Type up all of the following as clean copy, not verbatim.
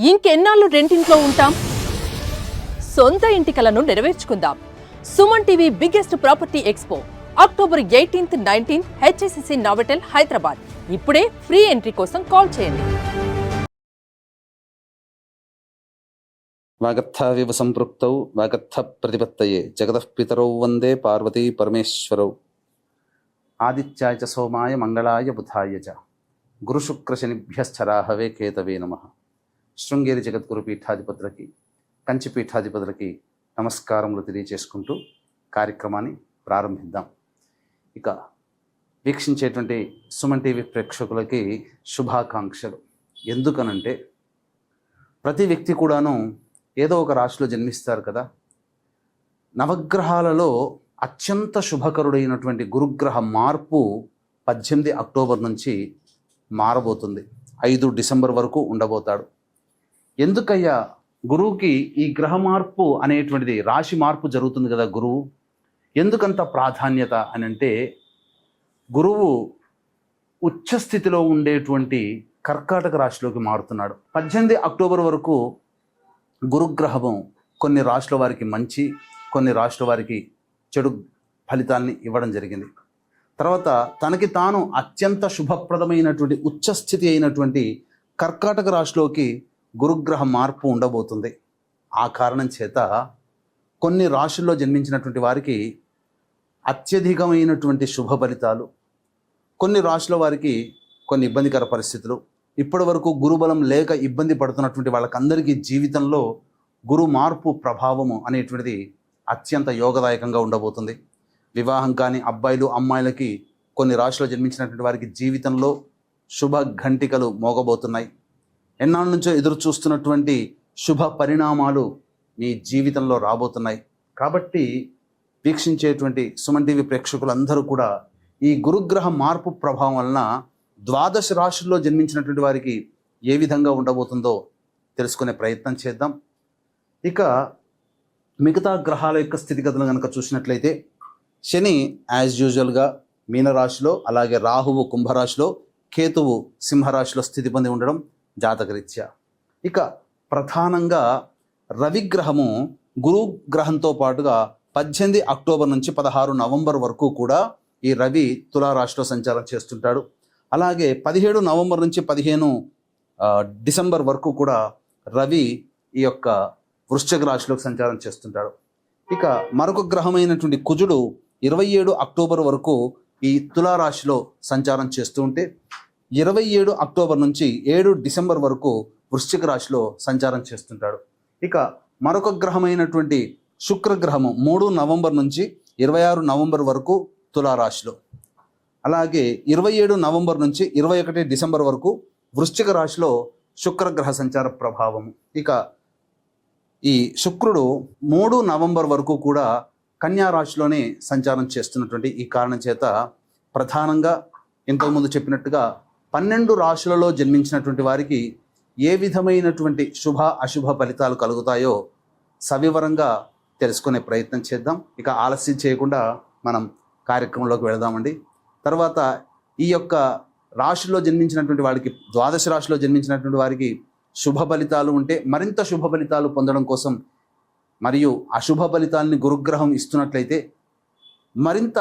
ఇంకెన్నాళ్ళు రెంటింట్లో ఉంటాం? సొంత ఇంటి కలను నెరవేర్చుకుందాం. Suman TV biggest property expo October 18th, 19th HSCC Novotel Hyderabad. ఇప్పుడే ఫ్రీ ఎంట్రీ కోసం కాల్ చేయండి. వాగర్థావివ సంపృక్తౌ వాగర్థ ప్రతిపత్తయే జగతః పితరౌ వందే పార్వతీ పరమేశ్వరౌ. ఆదిత్యాయ చ సోమాయ మంగళాయ బుధాయ చ గురుశుక్రశనిభ్యశ్చరాహవే కేతవే నమః. శృంగేరి జగద్గురు పీఠాధిపతులకి, కంచి పీఠాధిపతులకి నమస్కారములు తెలియచేసుకుంటూ కార్యక్రమాన్ని ప్రారంభిద్దాం. ఇక వీక్షించేటువంటి సుమన్ టీవీ ప్రేక్షకులకి శుభాకాంక్షలు. ఎందుకనంటే ప్రతి వ్యక్తి కూడాను ఏదో ఒక రాశిలో జన్మిస్తారు కదా. నవగ్రహాలలో అత్యంత శుభకరుడైనటువంటి గురుగ్రహ మార్పు 18 అక్టోబర్ నుంచి మారబోతుంది. 5 డిసెంబర్ వరకు ఉండబోతాడు. ఎందుకయ్యా గురువుకి ఈ గ్రహ మార్పు అనేటువంటిది, రాశి మార్పు జరుగుతుంది కదా గురువు, ఎందుకంత ప్రాధాన్యత అని అంటే, గురువు ఉచ్చస్థితిలో ఉండేటువంటి కర్కాటక రాశిలోకి మారుతున్నాడు. 18 అక్టోబర్ వరకు గురుగ్రహము కొన్ని రాశుల వారికి మంచి, కొన్ని రాశుల వారికి చెడు ఫలితాల్ని ఇవ్వడం జరిగింది. తర్వాత తనకి తాను అత్యంత శుభప్రదమైనటువంటి ఉచ్చస్థితి అయినటువంటి కర్కాటక రాశిలోకి గురుగ్రహ మార్పు ఉండబోతుంది. ఆ కారణం చేత కొన్ని రాశుల్లో జన్మించినటువంటి వారికి అత్యధికమైనటువంటి శుభ ఫలితాలు, కొన్ని రాశుల వారికి కొన్ని ఇబ్బందికర పరిస్థితులు, ఇప్పటి వరకు గురుబలం లేక ఇబ్బంది పడుతున్నటువంటి వాళ్ళకందరికీ జీవితంలో గురు మార్పు ప్రభావము అనేటువంటిది అత్యంత యోగదాయకంగా ఉండబోతుంది. వివాహం కాని అబ్బాయిలు అమ్మాయిలకి కొన్ని రాశిలో జన్మించినటువంటి వారికి జీవితంలో శుభ ఘంటికలు మోగబోతున్నాయి. ఎన్నాళ్ళ నుంచో ఎదురు చూస్తున్నటువంటి శుభ పరిణామాలు మీ జీవితంలో రాబోతున్నాయి. కాబట్టి వీక్షించేటువంటి సుమన్ టీవీ ప్రేక్షకులందరూ కూడా ఈ గురుగ్రహ మార్పు ప్రభావం వలన 12 రాశుల్లో జన్మించినటువంటి వారికి ఏ విధంగా ఉండబోతుందో తెలుసుకునే ప్రయత్నం చేద్దాం. ఇక మిగతా గ్రహాల యొక్క స్థితిగతులు కనుక చూసినట్లయితే, శని యాజ్ యూజువల్గా మీనరాశిలో, అలాగే రాహువు కుంభరాశిలో, కేతువు సింహరాశిలో స్థితి పొంది ఉండడం జాతకరీత్యా. ఇక ప్రధానంగా రవిగ్రహము గురుగ్రహంతో పాటుగా 18 అక్టోబర్ నుంచి 16 నవంబర్ వరకు కూడా ఈ రవి తులారాశిలో సంచారం చేస్తుంటాడు. అలాగే 17 నవంబర్ నుంచి 15 డిసెంబర్ వరకు కూడా రవి ఈ యొక్క వృశ్చిక రాశిలోకి సంచారం చేస్తుంటాడు. ఇక మరొక గ్రహమైనటువంటి కుజుడు 27 అక్టోబర్ వరకు ఈ తులారాశిలో సంచారం చేస్తూ ఉంటే, 27 అక్టోబర్ నుంచి 7 డిసెంబర్ వరకు వృశ్చిక రాశిలో సంచారం చేస్తుంటాడు. ఇక మరొక గ్రహమైనటువంటి శుక్రగ్రహము 3 నవంబర్ నుంచి 26 నవంబర్ వరకు తులారాశిలో, అలాగే 27 నవంబర్ నుంచి 21 డిసెంబర్ వరకు వృశ్చిక రాశిలో శుక్రగ్రహ సంచార ప్రభావము. ఇక ఈ శుక్రుడు 3 నవంబర్ వరకు కూడా కన్యా రాశిలోనే సంచారం చేస్తున్నటువంటి ఈ కారణం చేత ప్రధానంగా ఇంతకుముందు చెప్పినట్టుగా 12 రాశులలో జన్మించినటువంటి వారికి ఏ విధమైనటువంటి శుభ అశుభ ఫలితాలు కలుగుతాయో సవివరంగా తెలుసుకునే ప్రయత్నం చేద్దాం. ఇక ఆలస్యం చేయకుండా మనం కార్యక్రమంలోకి వెళదామండి. తర్వాత ఈ యొక్క రాశిలో జన్మించినటువంటి వారికి, 12 రాశిలో జన్మించినటువంటి వారికి శుభ ఫలితాలు ఉంటే మరింత శుభ ఫలితాలు పొందడం కోసం, మరియు అశుభ ఫలితాలని గురుగ్రహం ఇస్తున్నట్లయితే మరింత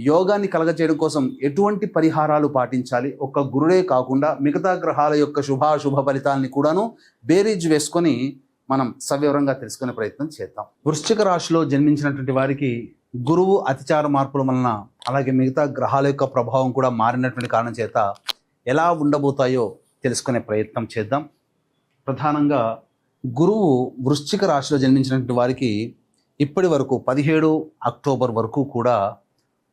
యోగాన్ని కలగచేయడం కోసం ఎటువంటి పరిహారాలు పాటించాలి, ఒక్క గురుడే కాకుండా మిగతా గ్రహాల యొక్క శుభాశుభ ఫలితాలని కూడాను బేరీజ్ వేసుకొని మనం సవివరంగా తెలుసుకునే ప్రయత్నం చేద్దాం. వృశ్చిక రాశిలో జన్మించినటువంటి వారికి గురువు అతిచార మార్పుల వలన, అలాగే మిగతా గ్రహాల యొక్క ప్రభావం కూడా మారినటువంటి కారణం చేత ఎలా ఉండబోతాయో తెలుసుకునే ప్రయత్నం చేద్దాం. ప్రధానంగా గురువు వృశ్చిక రాశిలో జన్మించినటువంటి వారికి ఇప్పటి వరకు 17 అక్టోబర్ వరకు కూడా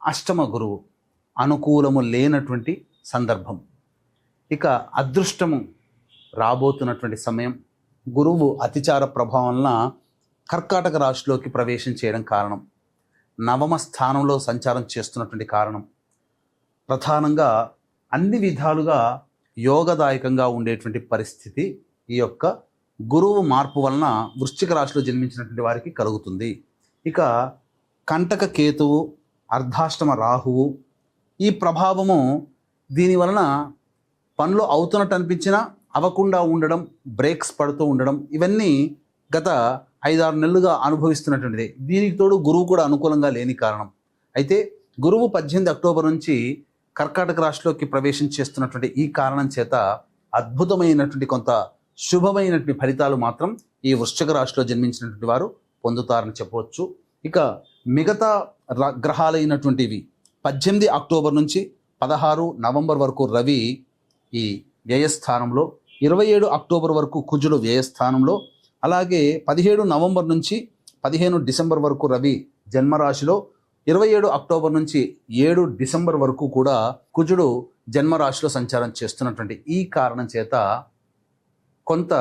అష్టమ గురువు, అనుకూలము లేనటువంటి సందర్భం. ఇక అదృష్టము రాబోతున్నటువంటి సమయం. గురువు అతిచార ప్రభావం వలన కర్కాటక రాశిలోకి ప్రవేశం చేయడం కారణం, నవమ స్థానంలో సంచారం చేస్తున్నటువంటి కారణం, ప్రధానంగా అన్ని విధాలుగా యోగదాయకంగా ఉండేటువంటి పరిస్థితి ఈ యొక్క గురువు మార్పు వలన వృశ్చిక రాశిలో జన్మించినటువంటి వారికి కలుగుతుంది. ఇక కంటక కేతువు, అర్ధాష్టమ రాహువు, ఈ ప్రభావము దీని వలన పనులు అవుతున్నట్టు అనిపించినా అవ్వకుండా ఉండడం, బ్రేక్స్ పడుతూ ఉండడం, ఇవన్నీ గత 5-6 నెలలుగా అనుభవిస్తున్నటువంటిది. దీనికి తోడు గురువు కూడా అనుకూలంగా లేని కారణం. అయితే గురువు 18 అక్టోబర్ నుంచి కర్కాటక రాశిలోకి ప్రవేశం చేస్తున్నటువంటి ఈ కారణం చేత అద్భుతమైనటువంటి కొంత శుభమైనటువంటి ఫలితాలు మాత్రం ఈ వృశ్చిక రాశిలో జన్మించినటువంటి వారు పొందుతారని చెప్పవచ్చు. ఇక మిగతా గ్రహాలైనటువంటివి 18 అక్టోబర్ నుంచి 16 నవంబర్ వరకు రవి ఈ వ్యయస్థానంలో, 27 అక్టోబర్ వరకు కుజుడు వ్యయస్థానంలో, అలాగే 17 నవంబర్ నుంచి 15 డిసెంబర్ వరకు రవి జన్మరాశిలో, 27 అక్టోబర్ నుంచి 7 డిసెంబర్ వరకు కూడా కుజుడు జన్మరాశిలో సంచారం చేస్తున్నటువంటి ఈ కారణం చేత కొంత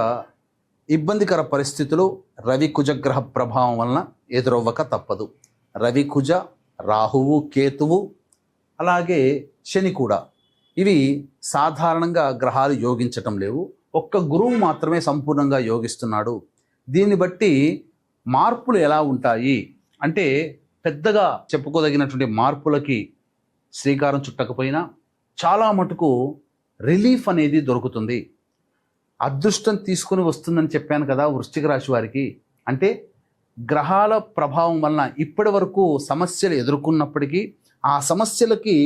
ఇబ్బందికర పరిస్థితులు రవి కుజగ్రహ ప్రభావం వలన ఎదురవ్వక తప్పదు. రవి కుజ, రాహువు, కేతువు, అలాగే శని కూడా ఇవి సాధారణంగా గ్రహాలు యోగించటం లేవు. ఒక్క గురువు మాత్రమే సంపూర్ణంగా యోగిస్తున్నాడు. దీన్ని బట్టి మార్పులు ఎలా ఉంటాయి అంటే పెద్దగా చెప్పుకోదగినటువంటి మార్పులకి శ్రీకారం చుట్టకపోయినా చాలా మటుకు రిలీఫ్ అనేది దొరుకుతుంది. అదృష్టం తీసుకొని వస్తుందని చెప్పాను కదా వృశ్చిక రాశి వారికి. అంటే గ్రహాల ప్రభావం వలన ఇప్పటి వరకు సమస్యలు ఎదుర్కొన్నప్పటికీ ఆ సమస్యలకి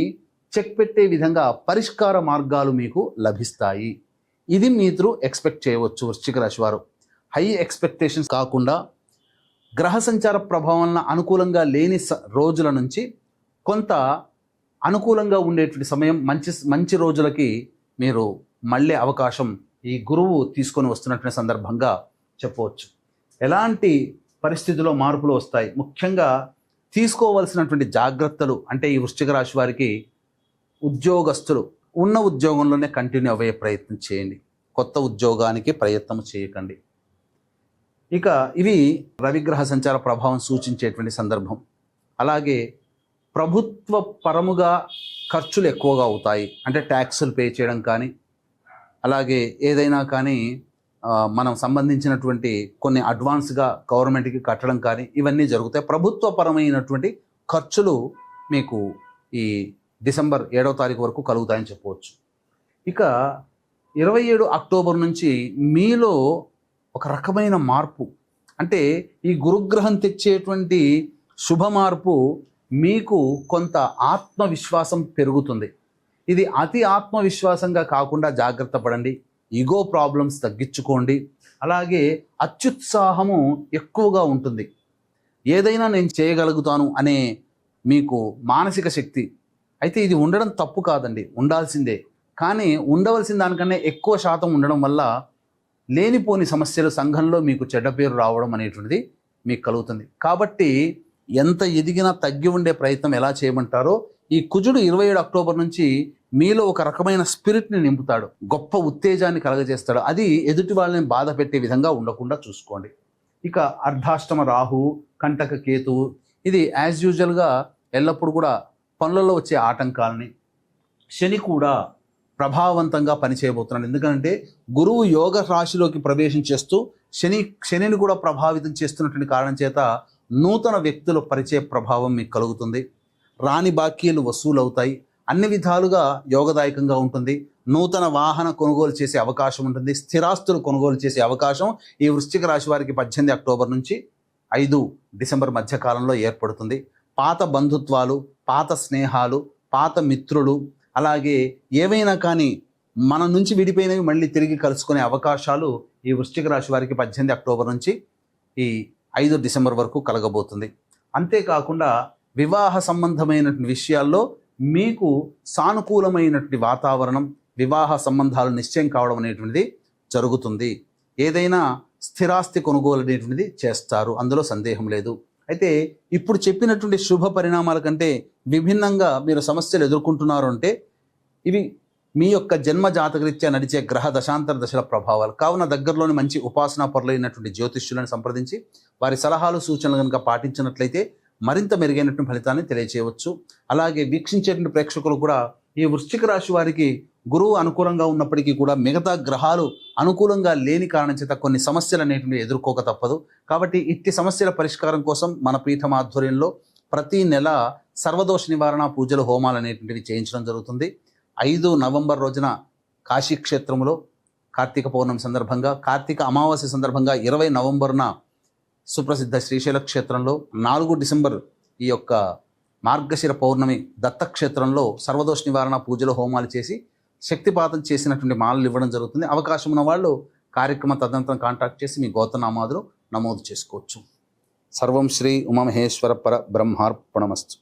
చెక్ పెట్టే విధంగా పరిష్కార మార్గాలు మీకు లభిస్తాయి. ఇది మీరు ఎక్స్పెక్ట్ చేయవచ్చు వృశ్చిక రాశి వారు. హై ఎక్స్పెక్టేషన్స్ కాకుండా గ్రహ సంచార ప్రభావం వలన అనుకూలంగా లేని రోజుల నుంచి కొంత అనుకూలంగా ఉండేటువంటి సమయం, మంచి రోజులకి మీరు మళ్ళీ అవకాశం ఈ గురువు తీసుకొని వస్తున్నటువంటి సందర్భంగా చెప్పవచ్చు. ఎలాంటి పరిస్థితుల్లో మార్పులు వస్తాయి, ముఖ్యంగా తీసుకోవాల్సినటువంటి జాగ్రత్తలు అంటే ఈ వృశ్చిక రాశి వారికి ఉద్యోగస్తులు ఉన్న ఉద్యోగంలోనే కంటిన్యూ అయ్యే ప్రయత్నం చేయండి. కొత్త ఉద్యోగానికి ప్రయత్నం చేయకండి. ఇక ఇవి రవిగ్రహ సంచార ప్రభావం సూచించేటువంటి సందర్భం. అలాగే ప్రభుత్వ పరముగా ఖర్చులు ఎక్కువగా అవుతాయి. అంటే ట్యాక్సులు పే చేయడం కానీ, అలాగే ఏదైనా కానీ మనం సంబంధించినటువంటి కొన్ని అడ్వాన్స్గా గవర్నమెంట్కి కట్టడం కానీ ఇవన్నీ జరుగుతాయి. ప్రభుత్వ పరమైనటువంటి ఖర్చులు మీకు ఈ డిసెంబర్ 7వ తారీఖు వరకు కలుగుతాయని చెప్పవచ్చు. ఇక 27 అక్టోబర్ నుంచి మీలో ఒక రకమైన మార్పు, అంటే ఈ గురుగ్రహం తెచ్చేటువంటి శుభ మార్పు మీకు కొంత ఆత్మవిశ్వాసం పెరుగుతుంది. ఇది అతి ఆత్మవిశ్వాసంగా కాకుండా జాగ్రత్త పడండి. ఈగో ప్రాబ్లమ్స్ తగ్గించుకోండి. అలాగే అత్యుత్సాహము ఎక్కువగా ఉంటుంది. ఏదైనా నేను చేయగలుగుతాను అనే మీకు మానసిక శక్తి. అయితే ఇది ఉండడం తప్పు కాదండి, ఉండాల్సిందే. కానీ ఉండవలసిన దానికన్నా ఎక్కువ శాతం ఉండడం వల్ల లేనిపోని సమస్యలు సంఘంలో మీకు చెడ్డ పేరు రావడం అనేటువంటిది మీకు కలుగుతుంది. కాబట్టి ఎంత ఎదిగినా తగ్గి ఉండే ప్రయత్నం ఎలా చేయమంటారో ఈ కుజుడు 27 అక్టోబర్ నుంచి మీలో ఒక రకమైన స్పిరిట్ని నింపుతాడు, గొప్ప ఉత్తేజాన్ని కలగజేస్తాడు. అది ఎదుటి వాళ్ళని బాధ పెట్టే విధంగా ఉండకుండా చూసుకోండి. ఇక అర్ధాష్టమ రాహువు, కంటక కేతువు ఇది యాజ్ యూజువల్గా ఎల్లప్పుడూ కూడా పనులలో వచ్చే ఆటంకాలని, శని కూడా ప్రభావవంతంగా పనిచేయబోతున్నాడు. ఎందుకంటే గురువు యోగ రాశిలోకి ప్రవేశం చేస్తూ శనిని కూడా ప్రభావితం చేస్తున్నటువంటి కారణం చేత నూతన వ్యక్తుల పరిచయ ప్రభావం మీకు కలుగుతుంది. రాని బాకీలు వసూలు అవుతాయి. అన్ని విధాలుగా యోగదాయకంగా ఉంటుంది. నూతన వాహన కొనుగోలు చేసే అవకాశం ఉంటుంది. స్థిరాస్తులు కొనుగోలు చేసే అవకాశం ఈ వృశ్చిక రాశి వారికి 18 అక్టోబర్ నుంచి 5 డిసెంబర్ మధ్య కాలంలో ఏర్పడుతుంది. పాత బంధుత్వాలు, పాత స్నేహాలు, పాత మిత్రులు, అలాగే ఏవైనా కానీ మన నుంచి విడిపోయినవి మళ్ళీ తిరిగి కలుసుకునే అవకాశాలు ఈ వృశ్చిక రాశి వారికి 18 అక్టోబర్ నుంచి ఈ 5 డిసెంబర్ వరకు కలగబోతుంది. అంతేకాకుండా వివాహ సంబంధమైనటువంటి విషయాల్లో మీకు సానుకూలమైనటువంటి వాతావరణం, వివాహ సంబంధాలు నిశ్చయం కావడం అనేటువంటిది జరుగుతుంది. ఏదైనా స్థిరాస్తి కొనుగోలు అనేటువంటిది చేస్తారు, అందులో సందేహం లేదు. అయితే ఇప్పుడు చెప్పినటువంటి శుభ పరిణామాల కంటే విభిన్నంగా మీరు సమస్యలు ఎదుర్కొంటున్నారు అంటే ఇవి మీ యొక్క జన్మ జాతకరీత్యా నడిచే గ్రహ దశాంతర దశల ప్రభావాలు. కావున దగ్గరలోని మంచి ఉపాసనా పరులైనటువంటి జ్యోతిష్యులను సంప్రదించి వారి సలహాలు సూచనలు కనుక పాటించినట్లయితే మరింత మెరుగైనటువంటి ఫలితాన్ని తెలియచేయవచ్చు. అలాగే వీక్షించేటువంటి ప్రేక్షకులు కూడా ఈ వృశ్చిక రాశి వారికి గురువు అనుకూలంగా ఉన్నప్పటికీ కూడా మిగతా గ్రహాలు అనుకూలంగా లేని కారణం చేత కొన్ని సమస్యలు అనేటువంటివి ఎదుర్కోక తప్పదు. కాబట్టి ఇట్టి సమస్యల పరిష్కారం కోసం మన పీఠం ఆధ్వర్యంలో ప్రతి నెల సర్వదోష నివారణ పూజలు, హోమాలు అనేటువంటివి చేయించడం జరుగుతుంది. 5 నవంబర్ రోజున కాశీక్షేత్రంలో కార్తీక పౌర్ణమి సందర్భంగా, కార్తీక అమావాస్య సందర్భంగా 20 నవంబర్న సుప్రసిద్ధ శ్రీశైల క్షేత్రంలో, 4 డిసెంబర్ ఈ యొక్క మార్గశిర పౌర్ణమి దత్తక్షేత్రంలో సర్వదోష నివారణ పూజలు, హోమాలు చేసి శక్తిపాతం చేసినటువంటి మాలలు ఇవ్వడం జరుగుతుంది. అవకాశం ఉన్న వాళ్ళు కార్యక్రమ తదనంతరం కాంటాక్ట్ చేసి మీ గోత్రనామాదులు నమోదు చేసుకోవచ్చు. సర్వం శ్రీ ఉమామహేశ్వర పర బ్రహ్మార్పణమస్తు.